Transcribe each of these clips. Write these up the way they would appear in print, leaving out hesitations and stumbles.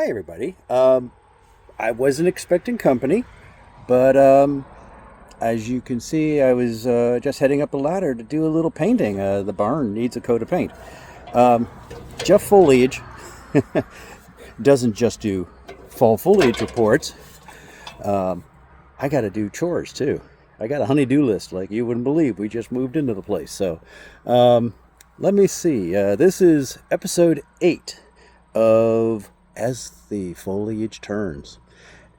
Hi, everybody. I wasn't expecting company, but as you can see, I was just heading up the ladder to do a little painting. The barn needs a coat of paint. Um, Jeff Foliage doesn't just do fall foliage reports. I got to do chores too. I got a honey-do list like you wouldn't believe. We just moved into the place. So let me see. This is episode 8 of As the Foliage Turns.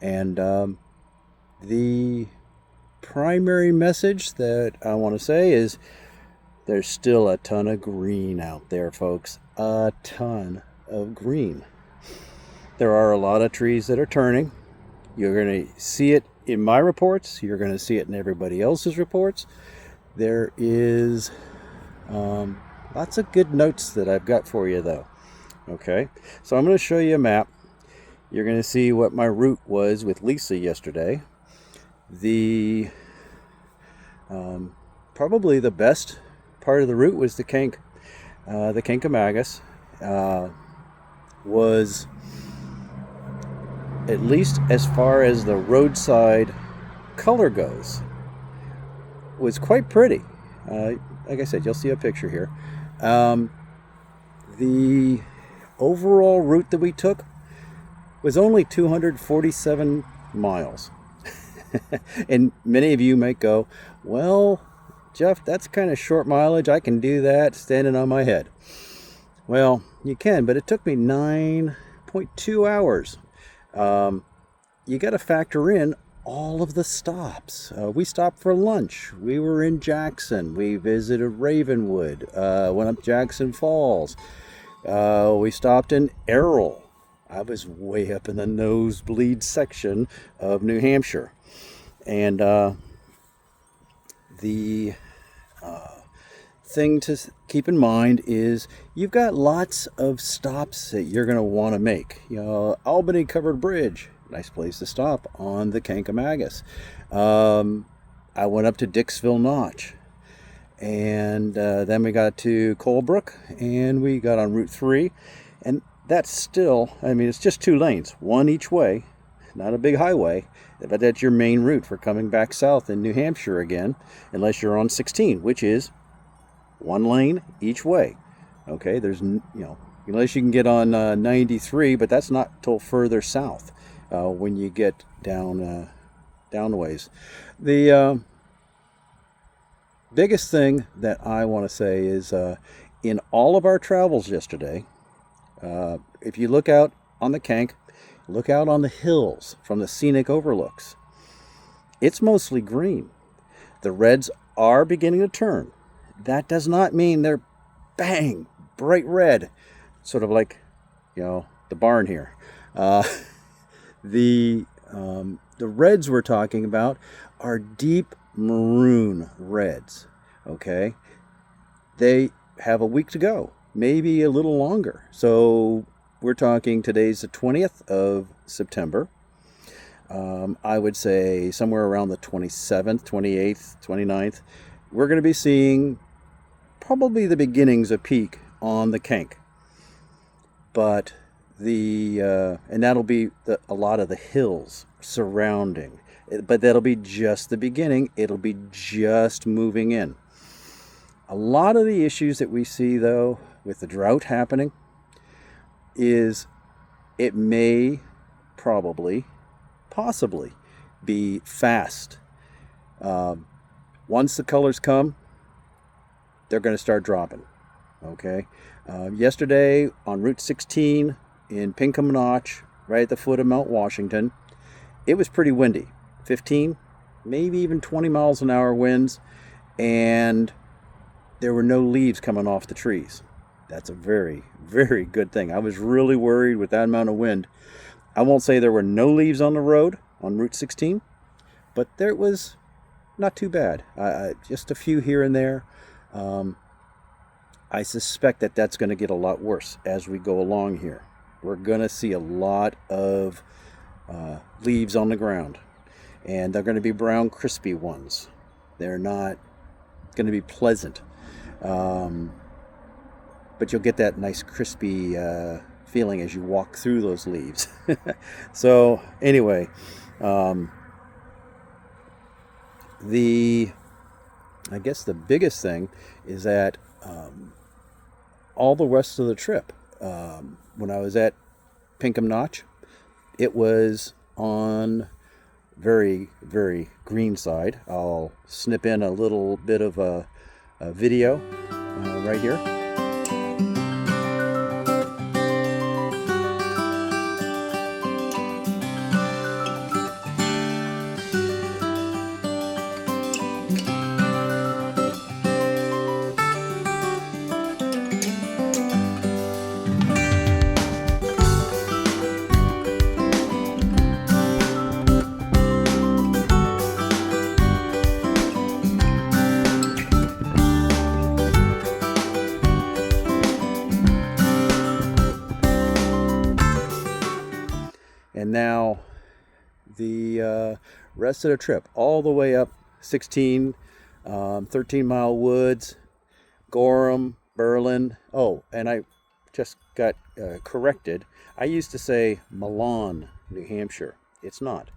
And the primary message that I want to say is there's still a ton of green out there, folks. A ton of green. There are a lot of trees that are turning. You're going to see it in my reports. You're going to see it in everybody else's reports. There is lots of good notes that I've got for you, though. Okay, so I'm going to show you a map. You're going to see what my route was with Lisa yesterday. The probably the best part of the route was the Kank. The Kankamagus was, at least as far as the roadside color goes, was quite pretty. Like I said, you'll see a picture here. The overall route that we took was only 247 miles. And many of you might go, well, Jeff, that's kind of short mileage. I can do that standing on my head. Well, you can, but it took me 9.2 hours. You got to factor in all of the stops. We stopped for lunch. We were in Jackson. We visited Ravenwood. Went up Jackson Falls. We stopped in Errol. I was way up in the nosebleed section of New Hampshire. And the thing to keep in mind is you've got lots of stops that you're going to want to make. Albany Covered Bridge, nice place to stop on the Kankamagus. I went up to Dixville Notch. And then we got to Colebrook, and we got on Route 3. And that's still, it's just 2 lanes, one each way, not a big highway, but that's your main route for coming back south in New Hampshire again, unless you're on 16, which is 1 lane each way. Okay, there's, unless you can get on 93, but that's not till further south when you get down the ways. The biggest thing that I want to say is in all of our travels yesterday, if you look out on the Kank, look out on the hills from the scenic overlooks, it's mostly green. The reds are beginning to turn. That does not mean they're bang, bright red, sort of like, the barn here. The reds we're talking about are deep maroon reds. Okay, they have a week to go, maybe a little longer. So we're talking, today's the 20th of September. I would say somewhere around the 27th, 28th, 29th, we're going to be seeing probably the beginnings of peak on the Kank. But and that'll be a lot of the hills surrounding. But that'll be just the beginning. It'll be just moving in. A lot of the issues that we see, though, with the drought happening is it may possibly be fast. Once the colors come, they're going to start dropping. Okay. Yesterday on Route 16 in Pinkham Notch, right at the foot of Mount Washington, it was pretty windy. 15, maybe even 20 miles an hour winds, and there were no leaves coming off the trees. That's a very, very good thing. I was really worried with that amount of wind. I won't say there were no leaves on the road on Route 16, but there was not too bad. Just a few here and there. I suspect that that's going to get a lot worse as we go along here. We're going to see a lot of leaves on the ground. And they're going to be brown, crispy ones. They're not going to be pleasant. But you'll get that nice crispy feeling as you walk through those leaves. So anyway, I guess the biggest thing is that all the rest of the trip, when I was at Pinkham Notch, it was on very, very green side. I'll snip in a little bit of a video right here. And now the rest of the trip, all the way up 13 Mile Woods, Gorham, Berlin. Oh, and I just got corrected. I used to say Milan, New Hampshire. It's not.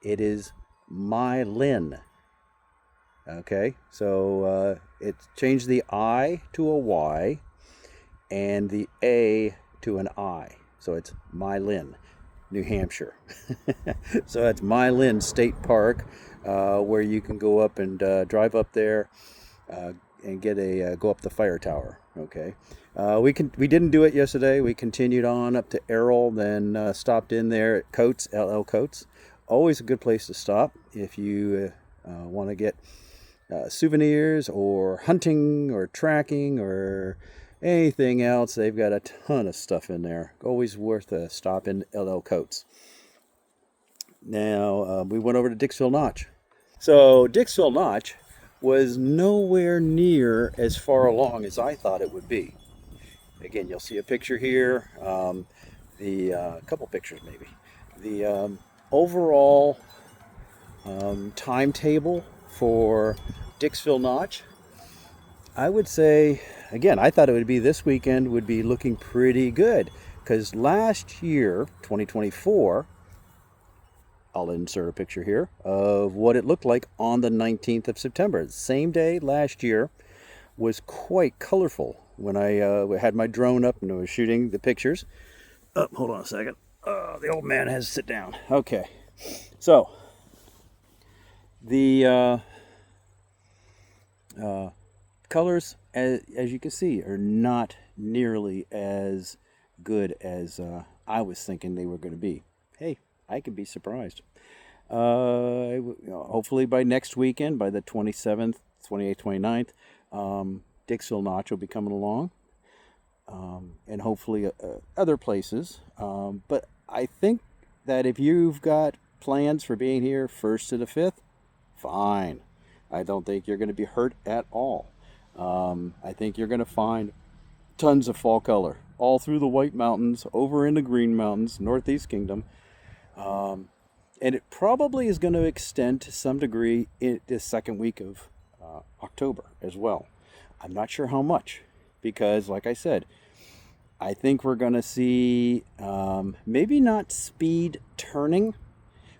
It is Mylin. Okay, so it's changed the I to a Y and the A to an I. So it's Mylin, New Hampshire. So that's Mylin State Park, where you can go up and drive up there and get go up the fire tower. Okay, we didn't do it yesterday. We continued on up to Errol, then stopped in there at Coates, LL Coates. Always a good place to stop if you want to get souvenirs or hunting or tracking or anything else. They've got a ton of stuff in there. Always worth a stop in LL Coates. Now, we went over to Dixville Notch. So Dixville Notch was nowhere near as far along as I thought it would be. Again, you'll see a picture here, couple pictures maybe. The overall timetable for Dixville Notch, I would say, again, I thought it would be this weekend would be looking pretty good, because last year, 2024, I'll insert a picture here of what it looked like on the 19th of September. The same day last year was quite colorful when I had my drone up and I was shooting the pictures. Oh, hold on a second. The old man has to sit down. Okay. So, the colors, as you can see, are not nearly as good as I was thinking they were going to be. Hey, I could be surprised. Hopefully by next weekend, by the 27th, 28th, 29th, Dixville Notch will be coming along. And hopefully other places. But I think that if you've got plans for being here 1st to the 5th, fine. I don't think you're going to be hurt at all. I think you're going to find tons of fall color all through the White Mountains, over in the Green Mountains, Northeast Kingdom. And it probably is going to extend to some degree in the second week of October as well. I'm not sure how much, because like I said, I think we're going to see maybe not speed turning,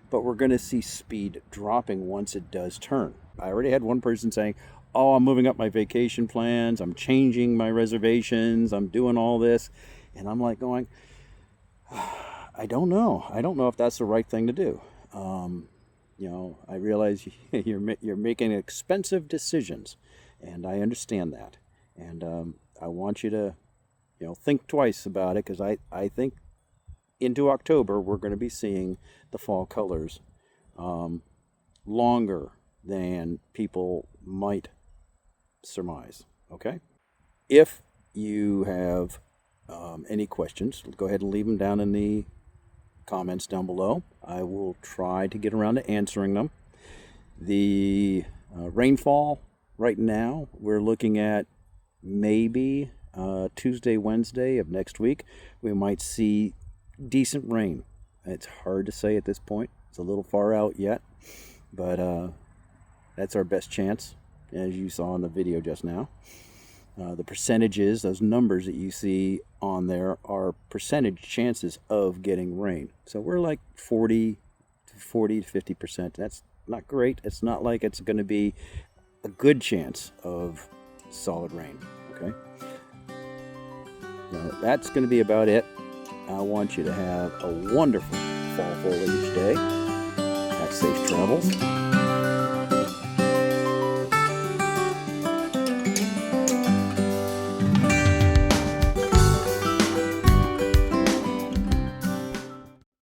but we're going to see speed dropping once it does turn. I already had one person saying, oh, I'm moving up my vacation plans, I'm changing my reservations, I'm doing all this. And I'm like going, I don't know. I don't know if that's the right thing to do. I realize you're making expensive decisions, and I understand that. And I want you to, think twice about it, because I think into October we're going to be seeing the fall colors longer than people might surmise. Okay? If you have any questions, go ahead and leave them down in the comments down below. I will try to get around to answering them. The rainfall right now, we're looking at maybe Tuesday, Wednesday of next week. We might see decent rain. It's hard to say at this point. It's a little far out yet, but that's our best chance, as you saw in the video just now. The percentages, those numbers that you see on there, are percentage chances of getting rain. So we're like 40 to 50%. That's not great. It's not like it's going to be a good chance of solid rain. Okay. So that's going to be about it. I want you to have a wonderful fall foliage day. Have safe travels.